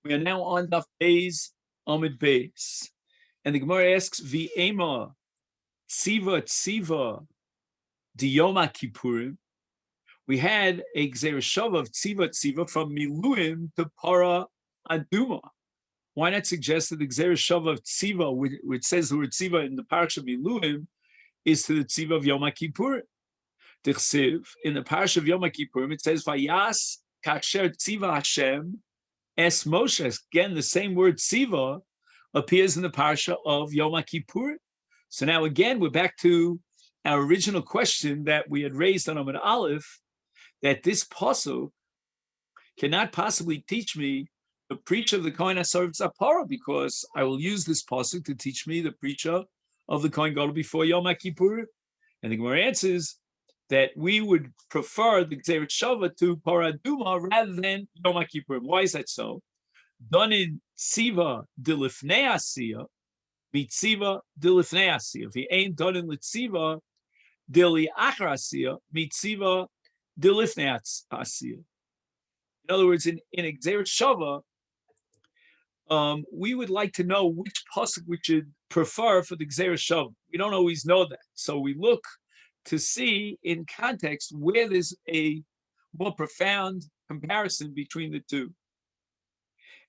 We are now on Daf Beis Amid Beis, and the Gemara asks, "V'ema tziva di Yoma Kippurim." We had a gzereshava of tziva from Miluim to Para Aduma. Why not suggest that the gzereshava of tziva, which says the word tziva in the parsha of Miluim, is to the tziva of Yom Kippurim? In the parsha of Yom Kippurim, it says, "Vayas kasher tziva Hashem." Es Moshe, again, the same word tziva appears in the parsha of Yom Kippur. So now again, we're back to our original question that we had raised on Amud Aleph, that this pasuk cannot possibly teach me the preacher of the Kohen Asar Tzapara, because I will use this pasuk to teach me the preacher of the Kohen Gadol before Yom Kippur. And the Gemara answers that we would prefer the Gzeret Shava to Paraduma rather than Yom Kippur. Why is that so? Donin tziva dilifnei asiya, mitziva dilifnei asiya. If he ain't donin litziva dili achar asiya, mitziva dilifnei asiya. In other words, in a Gzeret Shava, we would like to know which pasuk we should prefer for the Gzeret Shava. We don't always know that, so we look to see in context where there's a more profound comparison between the two.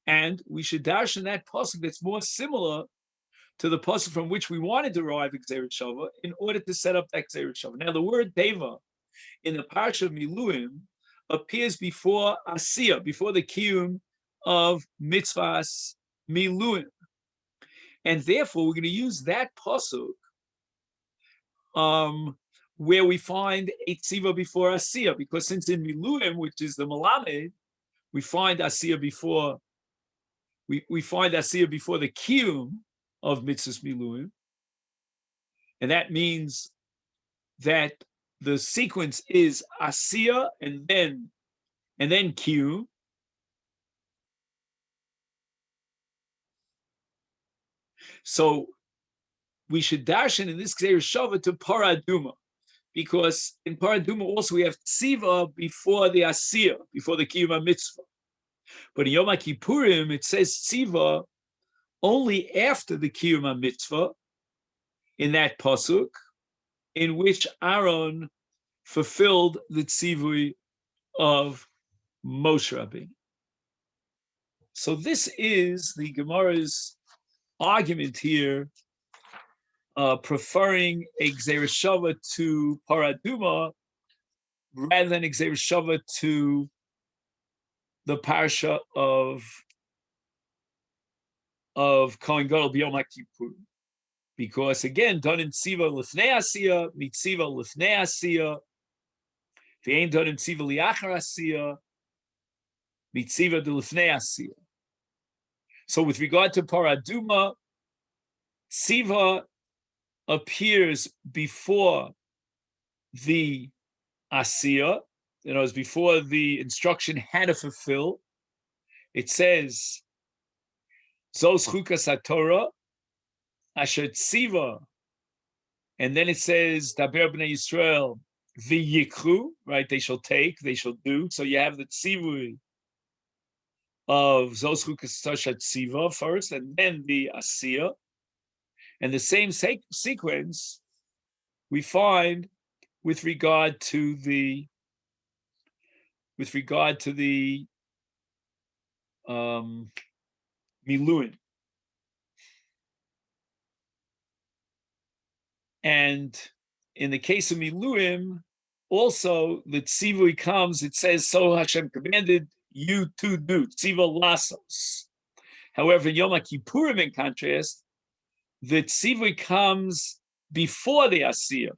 And we should dash in that pasuk that's more similar to the pasuk from which we want to derive Gzeret Shava in order to set up that Gzeret Shava. Now, the word Deva in the parsha of Miluim appears before Asiya, before the Kiyum of Mitzvahs Miluim. And therefore, we're going to use that pasuk where we find a tziva before Asiya, because since in Miluim, which is the Malamed, we find Asiya before we find Asiya before the Kiyum of Mitzvahs Miluim, and that means that the sequence is Asiya and then Kiyum. So we should darshan in this Gzeret Shava to Paraduma, because in Paraduma also we have tziva before the Asiya, before the Kiyum Mitzvah. But in Yom Kippurim, it says tziva only after the Kiyum Mitzvah in that pasuk, in which Aaron fulfilled the tzivui of Moshe Rabbeinu. So this is the Gemara's argument here, preferring a Gzeret Shava to Paraduma rather than a Gzeret Shava to the parsha of Kohen Gadol b'Yom Kippur, because again, done in tziva lifnei asiya, mitziva lifnei asiya. If he ain't done in tziva liachar asiya, mitziva delifnei asiya. So, with regard to Paraduma, tziva appears before the asiya. You know, it's before the instruction had to fulfill. It says, Zos chukas haTorah, asher tziva, and then it says, Daber b'nei Yisrael, v'yikru, right? They shall take, they shall do. So you have the tzivui of Zos chukas haTorah tziva first, and then the asiya. And the same sequence we find with regard to the Miluim. And in the case of Miluim, also the tzivui comes, it says, so Hashem commanded you to do, tziva lasos. However, in Yom Kippurim, in contrast, the tzivui comes before the asiya.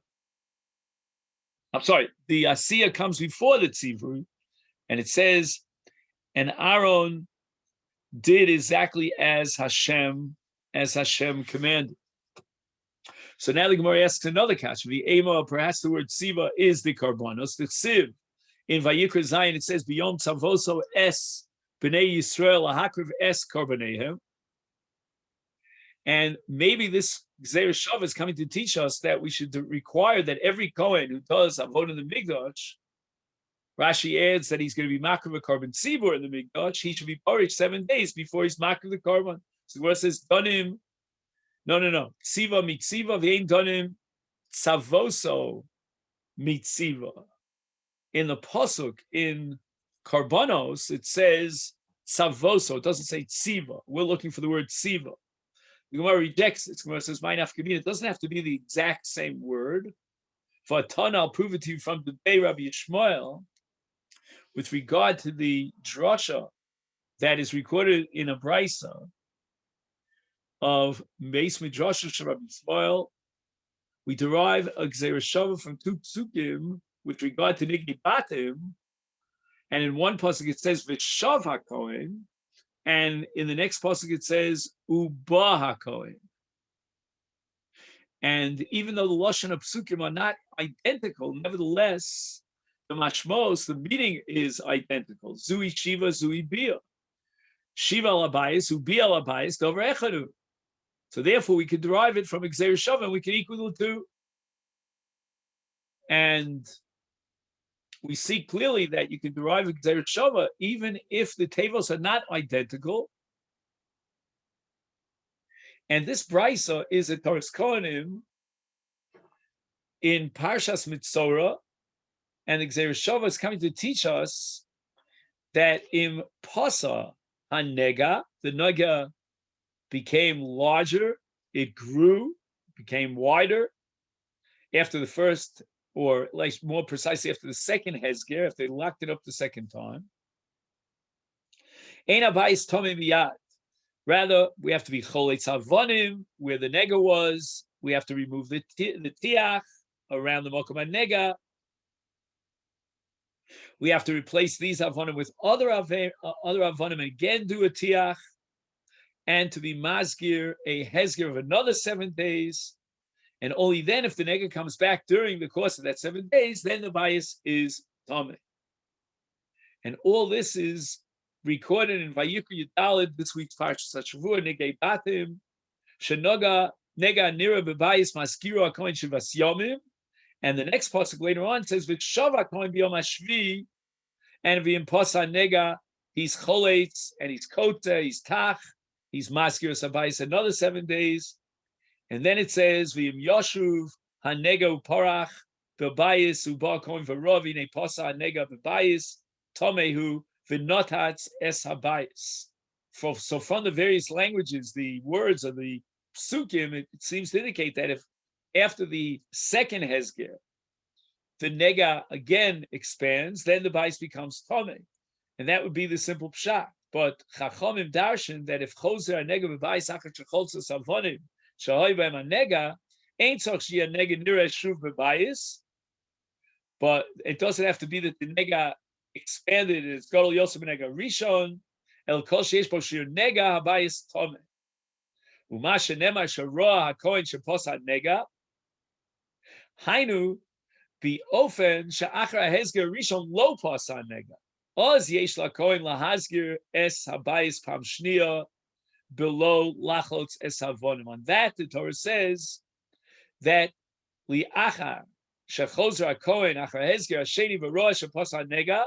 I'm sorry, the asiya comes before the tzivui, and it says, and Aaron did exactly as Hashem commanded. So now the Gemara asks another question. The Ema, perhaps the word tziva is the karbanos. The tziv in Vayikra Zayin, it says beyond tzavoso es b'nei Yisrael ahakriv es karbanehem. And maybe this Gzeret Shava is coming to teach us that we should require that every Kohen who does avodah in the Mikdash Rashi adds that he's going to be makriv a carbon tzibur in the mikdash. He should be parish 7 days before he's makriv the carbon. So the Gemara says, "Danim, no. Tziva mitziva v'ain danim tzavoso mitziva." In the pasuk in Karbanos, it says tzavoso. It doesn't say tziva. We're looking for the word tziva. The Gemara rejects it. The Gemara says, "My nafkamina." It doesn't have to be the exact same word. For a ton, I'll prove it to you from the Bei Rabbi Yishmael. With regard to the drasha that is recorded in a brisa of Beis Midrash of Rabbi Yishmael, we derive a Gzeira Shava from 2 psukim with regard to Nigni Batim, and in one pasuk it says V'shav HaKohen, and in the next pasuk it says Uba HaKohen. And even though the lashon of psukim are not identical, nevertheless, the mashmos, the meaning is identical. Zui shiva, zui bia. Shiva alabayis, ubi alabayis, dover echadu. So therefore, we can derive it from Gzeira Shava, and we can equal the two. And we see clearly that you can derive Gzeira Shava even if the tevos are not identical. And this brisa is a Toras Kohanim in Parshas Mitzorah, and the Gzeira Shava is coming to teach us that in Pasa Hanega, the Nega became larger, it grew, became wider after the first, or like more precisely after the second Hezger, after they locked it up the second time. Ein abayis tomei miyad. Rather, we have to be choletz havonim, where the nega was. We have to remove the tiach around the mokum nega. We have to replace these avonim with other avonim and again do a tiach, and to be masgir a hezgir of another 7 days. And only then, if the nega comes back during the course of that 7 days, then the bias is tameh. And all this is recorded in Vayikra Yudalid, this week's Parshas Shavua, Negei Batim, Shenoga Nega Nira Bebayis Maskiro HaKohen Shivas Yomim, and the next pasuk later on says V'shav HaKohen B'Yom HaShvi, and V'imposa Nega, he's Choletz, and he's Kota, he's Tach, he's Maskiro Sabayis another 7 days, and then it says V'im Yoshuv HaNega Uparach Bebayis Uba HaKohen V'Rovi Neposa HaNega Bebayis Tomehu V'notats es habayis. So from the various languages, the words of the psukim, it seems to indicate that if after the second hezger, the nega again expands, then the bayis becomes tomei, and that would be the simple pshat. But chachamim darshan that if choser nega b'bayis achar shecholza savonim shahoy b'hem nega ain't tzarich sheyeh nega nireh shuv b'bayis, but it doesn't have to be that the nega expanded. It's Gadol Yosef Nega Rishon El Kol Sheish Bo Shir Nega Habayis Tomei Uma Shenema Sharoa HaKohen Sheposa Nega Hainu Bi Ofen She'achar HaHezger Rishon Lo Posa Nega Oz Yesh LaKohen LaHazgir Es Habayis Pam Shnia Below Lachotz Es Havonim. On that, the Torah says that Li'achar Shechozer HaKohen Achar HaHezger Hasheni V'roa Sheposa Nega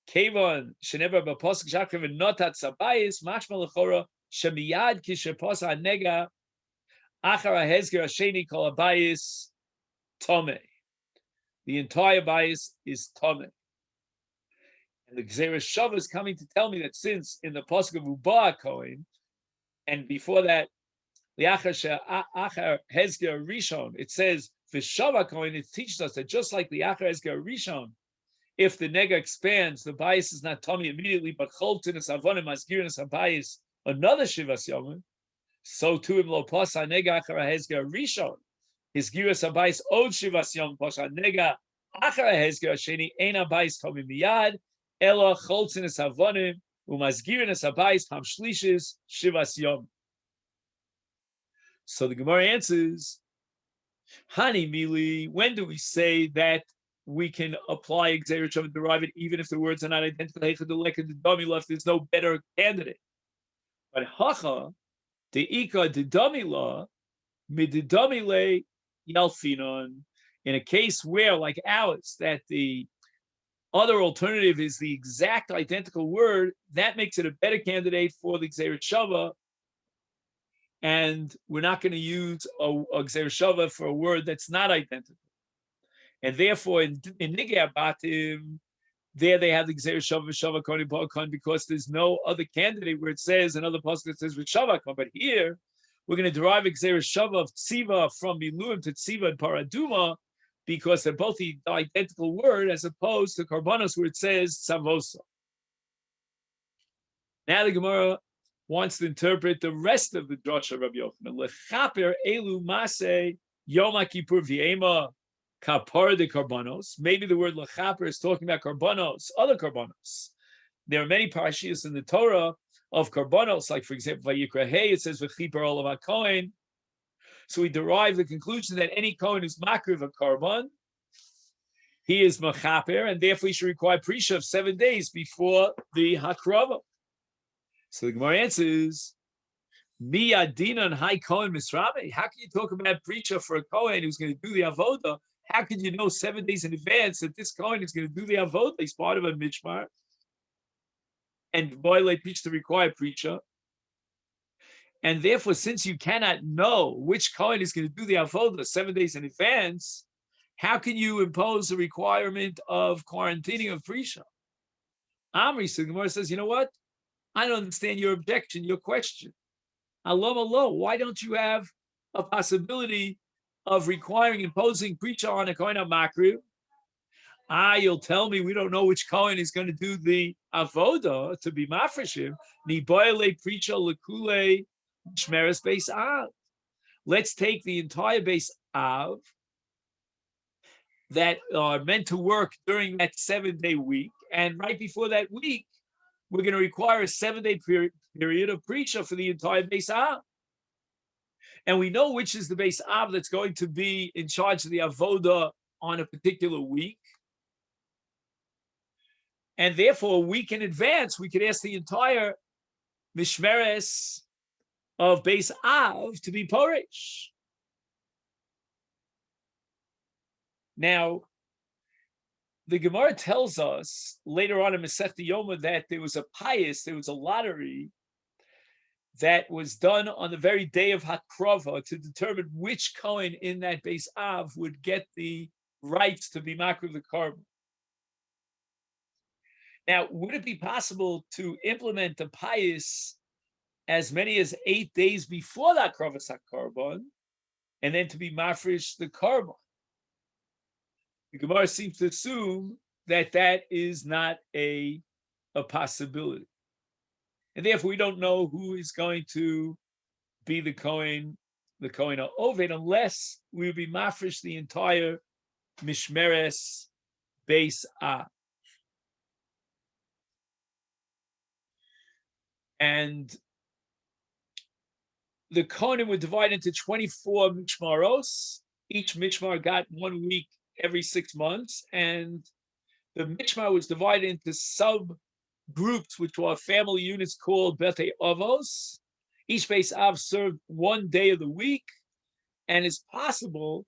Kevon shenever b'posuk shakriv notat sabayis mashma lechora shemiyad ki sheposa nega achar hezger hasheni kol abayis tomei. The entire bayis is tomei. And the Gzeira Shava is coming to tell me that since in the posuk of Uba HaKohen, and before that, the achar hezger rishon, it says v'shav HaKohen, it teaches us that just like the achar hezger rishon, if the nega expands, the bias is not tummy immediately, but choltin is avonim asgirin is habayis another shivas yomim. So too im lo posa nega achara hezger rishon his giras habayis od shivas yom posa nega achara hezger sheni ein habayis tummy miyad ela choltin is avonim umasgirin is habayis pam shlishis shivas yom. So the Gemara answers, Hani mili, when do we say that we can apply Gzeira Shava and derive it even if the words are not identical? There's no better candidate. But hacha, the ika the damila, mididamile yalfinon, in a case where, like ours, that the other alternative is the exact identical word, that makes it a better candidate for the Gzeir Shava. And we're not going to use a Gzeir Shava for a word that's not identical. And therefore, in Nigei Abatim, there they have the Gzeir Shava, Shava Koni Bakon, because there's no other candidate where it says, another pasuk that says with Shava Kon. But here, we're going to derive a Gzeir Shava of Tziva from Miluim to Tziva and Paraduma, because they're both the identical word, as opposed to Karbanos, where it says Savosa. Now the Gemara wants to interpret the rest of the drasha of Rabbi Yochanan. Lechaper elu maseh Yoma Kippur v'ema kapar de karbanos. Maybe the word lechaper is talking about karbanos, other karbanos. There are many parashiyos in the Torah of karbanos, like for example, Vayikra Hey, it says v'chiper olav hakohen. So we derive the conclusion that any kohen who's makriv a karban, he is machaper, and therefore he should require prisha of 7 days before the hakrava. So the Gemara answers, Mi adina and hai kohen misrabe. How can you talk about preacher for a kohen who's going to do the avoda? How can you know 7 days in advance that this kohen is going to do the avoda? He's part of a mishmar, and violate preach to require preacher. And therefore, since you cannot know which kohen is going to do the avoda 7 days in advance, how can you impose a requirement of quarantining of preacher? Amri, so the Gemara says, you know what? I don't understand your objection, your question. Allah, why don't you have a possibility of requiring, imposing preacher on a kohen makriv? You'll tell me we don't know which kohen is going to do the avoda to be mafreshim. Niboyle preacher lekule shmeres base av. Let's take the entire base av that are meant to work during that 7-day week, and right before that week, we're going to require a 7-day period of preacher for the entire base av. And we know which is the base av that's going to be in charge of the avoda on a particular week. And therefore, a week in advance, we could ask the entire mishmeres of base av to be porish. Now, the Gemara tells us later on in Masechet Yoma that there was a lottery that was done on the very day of Hakrava to determine which kohen in that base av would get the rights to be makriv the karban. Now, would it be possible to implement the pious as many as 8 days before that Kravas HaKarban, and then to be mafresh the karban? The Gemara seems to assume that that is not a possibility. And therefore, we don't know who is going to be the Kohen Oved, unless we would be mafresh the entire Mishmeres base A. And the Kohanim were divided into 24 Mishmaros. Each Mishmar got 1 week every 6 months, and the Mishmar was divided into sub-groups, which were family units called Bete Avos. Each base Av served 1 day of the week, and it's possible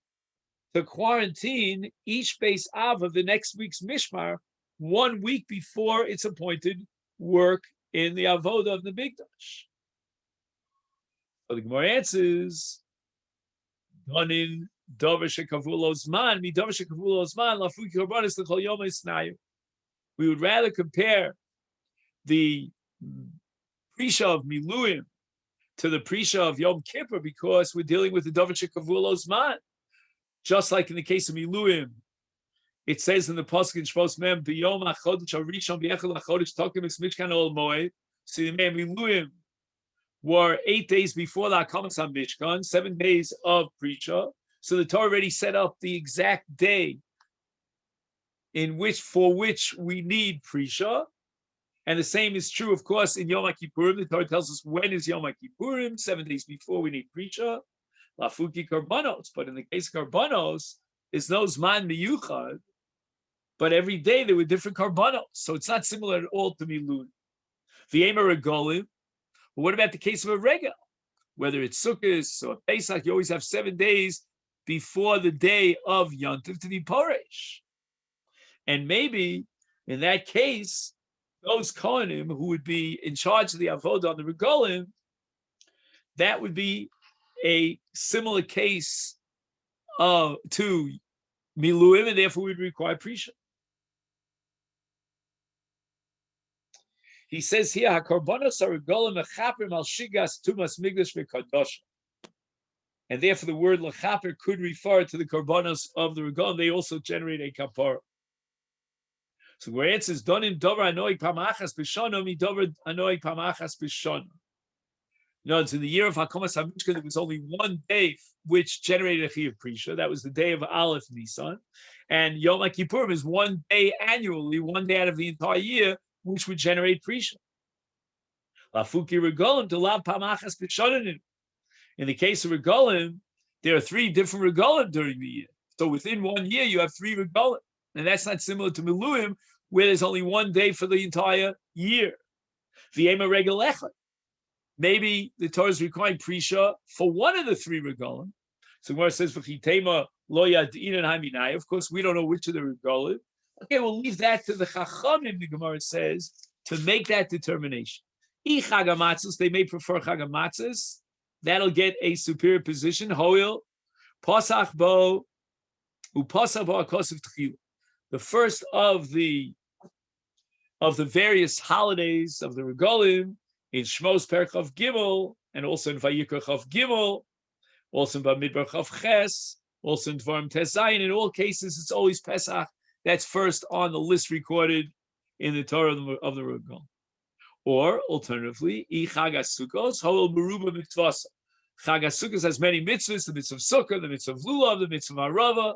to quarantine each base Av of the next week's Mishmar 1 week before its appointed work in the Avodah of the Mikdash. So the Gemara answers, Donin Dover Shekavulo Zman, Mi Dover Shekavulo Zman, Lafuki Korbanis L'Chol Yoma Isnayu. We would rather compare the Prisha of Miluim to the Prisha of Yom Kippur, because we're dealing with the Dover Shekavulo Zman. Just like in the case of Miluim, it says in the Pasuk in Shmos Mem, B'Yom HaChodesh HaRishon B'Echel HaChodesh Tokim Es Mishkan Ol Moed. So the Miluim were 8 days before the Hakamas HaMishkan, 7 days of Prisha. So the Torah already set up the exact day for which we need Prisha. And the same is true, of course, in Yom Kippurim. The Torah tells us when is Yom Kippurim, 7 days before we need Prisha. Lafuki Karbanos. But in the case of Karbanos, it's no Zman Miyuchad, but every day there were different Karbanos. So it's not similar at all to Milun. V'yema Regolim. But what about the case of a Regel? Whether it's Sukkot or Pesach, you always have 7 days before the day of Yontif to be Poresh. And maybe In that case, those Kohanim who would be in charge of the avodah on the regalim, that would be a similar case to miluim, and therefore would require prisha. He says here, "Hakorbanos haregalim mechaprim al shigas tumas migdash v'kadosh," and therefore the word lechaper could refer to the korbanos of the regalim. They also generate a kapara. So where it says donim dover anoig pamachas b'shana, mi dover anoig pamachas b'shana. No, in the year of Hakomas HaMishkan, there was only one day which generated a chiyuv prisha. That was the day of Aleph Nisan, and Yom Kippurim is one day annually, one day out of the entire year, which would generate prisha. Lafuki regalim to lav pamachas b'shana. In the case of regalim, there are 3 different regalim during the year. So within 1 year, you have 3 regalim. And that's not similar to Miluim, where there's only 1 day for the entire year. V'yema regel echad. Maybe the Torah is requiring prisha for one of the 3 regalim. So where it says v'chitema lo yad'inan haminai, of course, we don't know which of the regalim. Okay, we'll leave that to the Chachamim, the Gemara says, to make that determination. I chagamatzos, they may prefer chagamatzos. That'll get a superior position. Hoil, pasach bo, upasach bo akosov tchil. The first of the various holidays of the regalim in Shmos Perek Chav Gimel, and also in Vayikra Chav Gimel, also in Bamidbar Chav Ches, also in Dvarim Tes Zayin. In all cases, it's always Pesach. That's first on the list recorded in the Torah of the regalim. Or alternatively, I Chag HaSukkos Hoel Meruba Mitzvasa. Chag HaSukkos has many mitzvahs: the mitzvah of Sukkah, the mitzvah of Lulav, the mitzvah of Arava,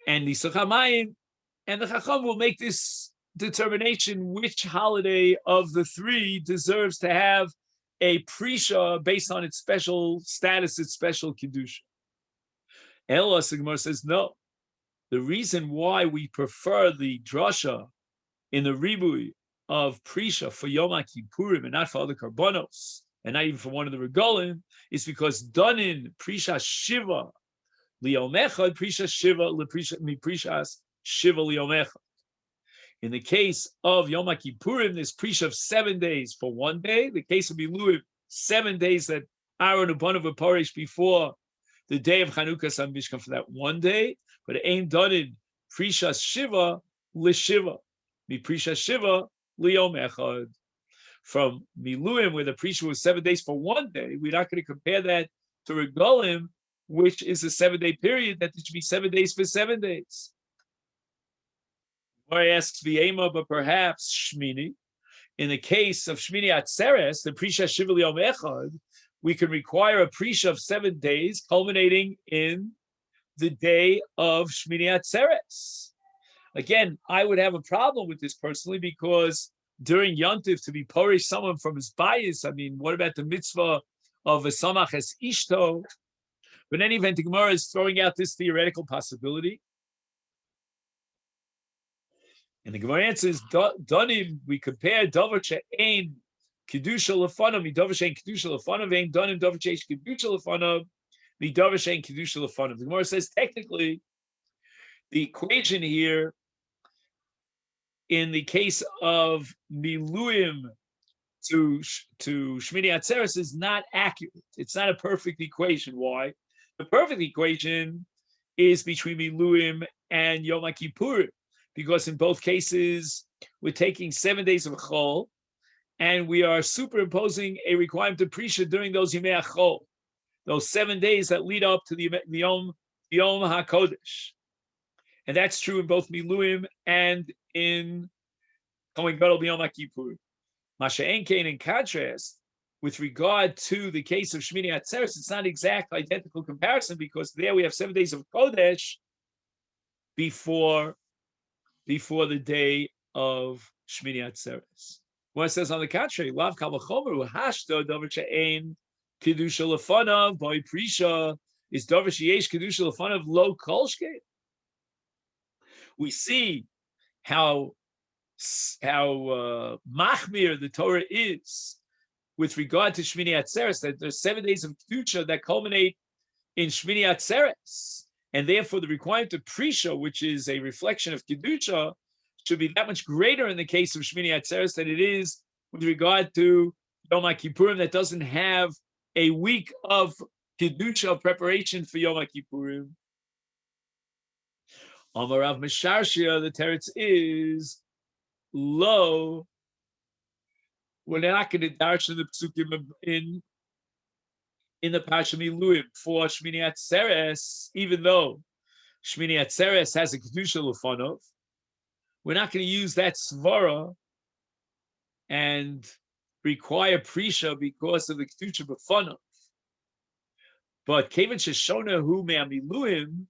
and Nisach HaMayim. And the Chacham will make this determination which holiday of the 3 deserves to have a prisha based on its special status, its special kedusha. Ela Sigmar says no. The reason why we prefer the drasha in the ribui of prisha for Yom Kippurim and not for other karbonos, and not even for one of the regalim, is because done in prisha shiva liyom echad, prisha shiva prishas shiva liyom echad. In the case of Yom Kippurim, there's prisha of 7 days for 1 day. The case of Miluim, 7 days that Aaron Ubanav Parish before the day of Chanukah Sam Mishkan for that 1 day, but it ain't done in prisha shiva lishiva, mi prisha shiva liyom echad. From Miluim, where the prisha was 7 days for 1 day, we're not going to compare that to regalim, which is a 7-day period, that it should be 7 days for 7 days. Or asks Yoma, but perhaps Shmini. In the case of Shmini Atzeres, the prisha shiva liyom echad, we can require a prisha of 7 days, culminating in the day of Shmini Atzeres. Again, I would have a problem with this personally, because during Yontif to be porish someone from his bias, I mean, what about the mitzvah of a samach es ishto? But in any event, the Gemara is throwing out this theoretical possibility. And the Gemara answers, Donim, we compare Dover She'ein Kedusha Lefanav, Mi Dover She'ein Kedusha Lefanav, Ein Donim Dover She'ein Kedusha Lefanav, Mi Dover She'ein Kedusha Lefanav. The Gemara says, technically, the equation here, in the case of Miluim to Shmini Atzeres, is not accurate. It's not a perfect equation. Why? The perfect equation is between Miluim and Yom Kippurim, because in both cases, we're taking 7 days of Chol, and we are superimposing a requirement of Prisha during those Yemei Chol, those 7 days that lead up to the Yom HaKodesh. And that's true in both Miluim and in Kohen Gadol B'Yom HaKippur. Masha'en Kain, in contrast, with regard to the case of Shmini Atzeres, it's not exact identical comparison, because there we have 7 days of Kodesh before the day of Shmini Atzeres. What it says on the contrary, Lav Kal V'chomer Hashta Davar She'ein Kedusha Lefanav B'I Prisha is Davar She'yesh Kedusha Lefanav Lo Kol Shkein. We see how machmir the Torah is with regard to Shmini Atzeres, that there's 7 days of Kedusha that culminate in Shmini Atzeres, and therefore the requirement of Prisha, which is a reflection of Kedusha, should be that much greater in the case of Shmini Atzeres than it is with regard to Yom Kippurim that doesn't have a week of Kedusha preparation for Yom Kippurim. Amar Rav Mesharshia, the teretz is low. We're not going to darshan the psukim in the Parsha Miluim for Shmini Atzeres, even though Shmini Atzeres has a Kedusha Lefanov. We're not going to use that svara and require Prisha because of the Kedusha Lefanov. But Kevin Sheshona Hu Me'amiluim,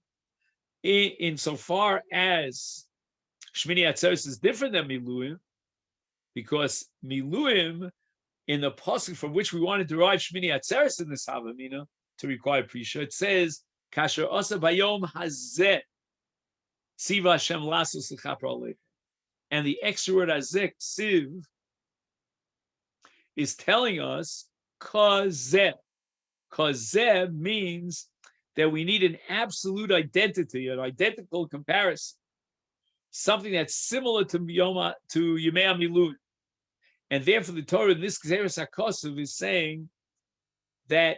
insofar as Shmini Atzeres is different than Miluim, because Miluim, in the pasuk from which we want to derive Shmini Atzeres in this Havamina to require Prisha, it says, Kasher Asa Bayom Hazeh Tziva Hashem Lasos L'Chapar Aleichem. And the extra word Hazeh, Ksiv, is telling us Kazeh. Kazeh means that we need an absolute identity, an identical comparison, something that's similar to Yoma, to Yemei HaMilui. And therefore the Torah in this Gzeres HaKosuv is saying that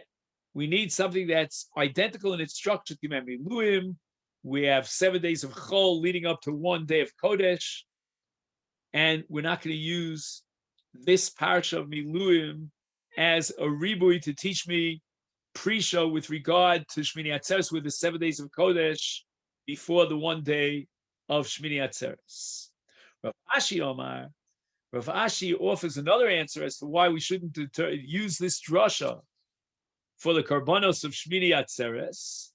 we need something that's identical in its structure to Yemei HaMiluim. We have 7 days of Chol leading up to 1 day of Kodesh. And we're not going to use this parsha of Miluim as a ribui to teach me Prisha with regard to Shmini Atzeres with the 7 days of Kodesh before the 1 day of Shmini Atzeres. Rav Ashi Omar, Rav Ashi offers another answer as to why we shouldn't use this drasha for the karbanos of Shmini Atzeres.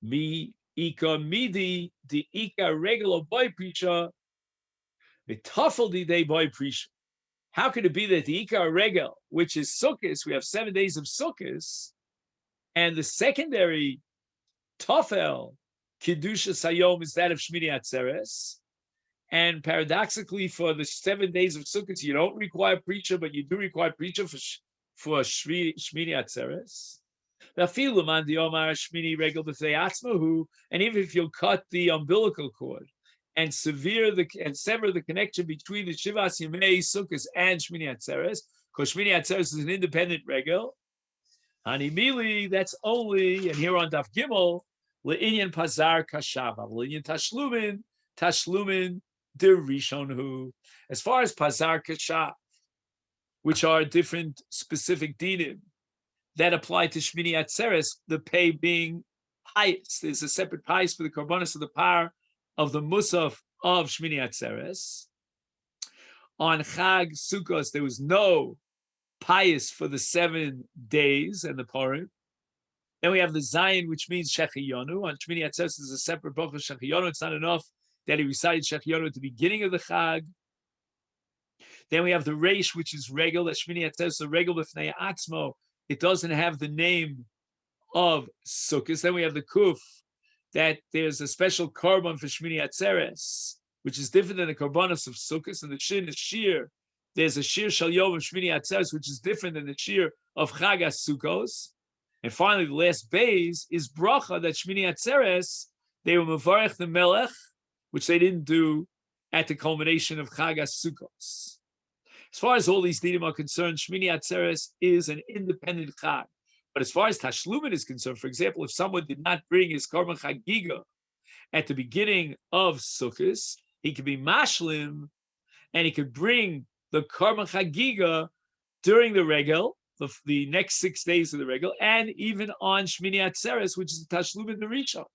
Mi ika midi di ika regalo boy Prisha, the tafel di day boy Prisha. How could it be that the Ikar Regel, which is Sukkot, we have 7 days of Sukkot, and the secondary Tofel, Kedusha Sayom, is that of Shmini Atzeres? And paradoxically, for the 7 days of Sukkot, you don't require preacher, but you do require preacher for Shmini Atzeres. And even if you'll cut the umbilical cord, and sever the connection between the Shivas Yemei Sukkos and Shmini Atzeres, because Shmini Atzeres is an independent regel. Hanimili, that's only, and here on Daf Gimel, le'inyan Pazar Kashava, le'inyan Tashlumin derishonhu. As far as Pazar Kashav, which are different specific dinim that apply to Shmini Atzeres, the pay being pious. There's a separate pious for the karbanos of the par of the Musaf of Shmini Atzeres. On Chag Sukkos, there was no pious for the 7 days and the Purim. Then we have the Zayin, which means Shechiyonu. On Shmini Atzeres, there's a separate book of Shechiyonu. It's not enough that he recited Shechiyonu at the beginning of the Chag. Then we have the Reish, which is Regel, that Shmini Atzeres, the Regel B'fnei Atzmo. It doesn't have the name of Sukkos. Then we have the Kuf, that there's a special korban for Shmini Atzeres, which is different than the korbanos of Sukkot, and the Shin is Shir. There's a Shir Shal Yom of Shmini Atzeres, which is different than the Shir of Chagas Sukkos. And finally, the last base is Bracha, that Shmini Atzeres, they were Mevarech the Melech, which they didn't do at the culmination of Chagas Sukkos. As far as all these dinim are concerned, Shmini Atzeres is an independent Chag. But as far as Tashlumin is concerned, for example, if someone did not bring his Korban Chagiga at the beginning of Sukkot, he could be Mashlim, and he could bring the Korban Chagiga during the Regel, the next 6 days of the Regel, and even on Shmini Atzeres, which is the Tashlumin the Rishon.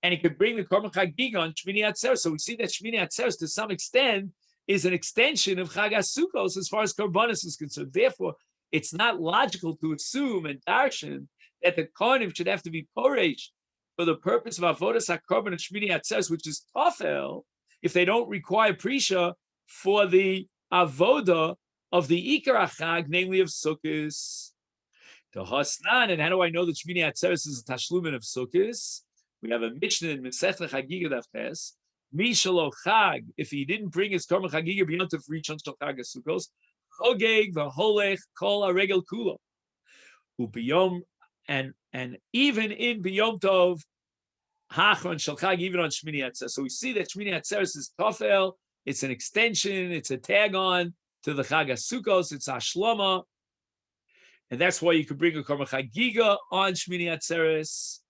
And he could bring the Korban Chagiga on Shmini Atzeres. So we see that Shmini Atzeres, to some extent, is an extension of Chagas Sukkos as far as Korbanos is concerned. Therefore, it's not logical to assume and darshan that the Kohanim should have to be poresh for the purpose of Avodas HaKorban and Shmini Atzeres, which is Tafel, if they don't require Prisha for the Avoda of the Ikar HaChag, namely of Sukkos. The Hasnan, and how do I know that Shmini Atzeres is a Tashlumin of Sukkos? We have a Mishnah in Masechet Chagiga Daf Tes. Mishalo Chag, if he didn't bring his Korban Chagiga beyond to reach on Chag Sukkos, Chogeg v'holech kol haregel kulo. Ubiyom, and even in Biyom Tov, Hachron Shalchag, even on Shmini Atzeres. So we see that Shmini Atzeres is Tofel. It's an extension. It's a tag on to the Chag HaSukkos. It's Hashlama. And that's why you could bring a Korban Chagiga on Shmini Atzeres.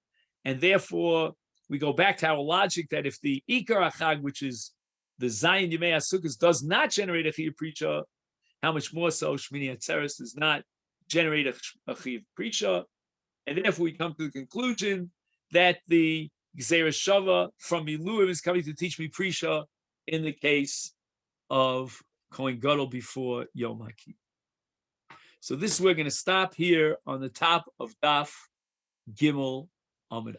And therefore, we go back to our logic that if the Ikar HaChag, which is the Zayin Yemei HaSukkos, does not generate a Chiyuv Prisha, how much more so Shmini Atzeres does not generate a Chiyuv Prisha. And therefore, we come to the conclusion that the Gzeira Shava from Miluim is coming to teach me Prisha in the case of Kohen Gadol before Yom HaKippur. So this we're going to stop here on the top of Daf Gimel Amud.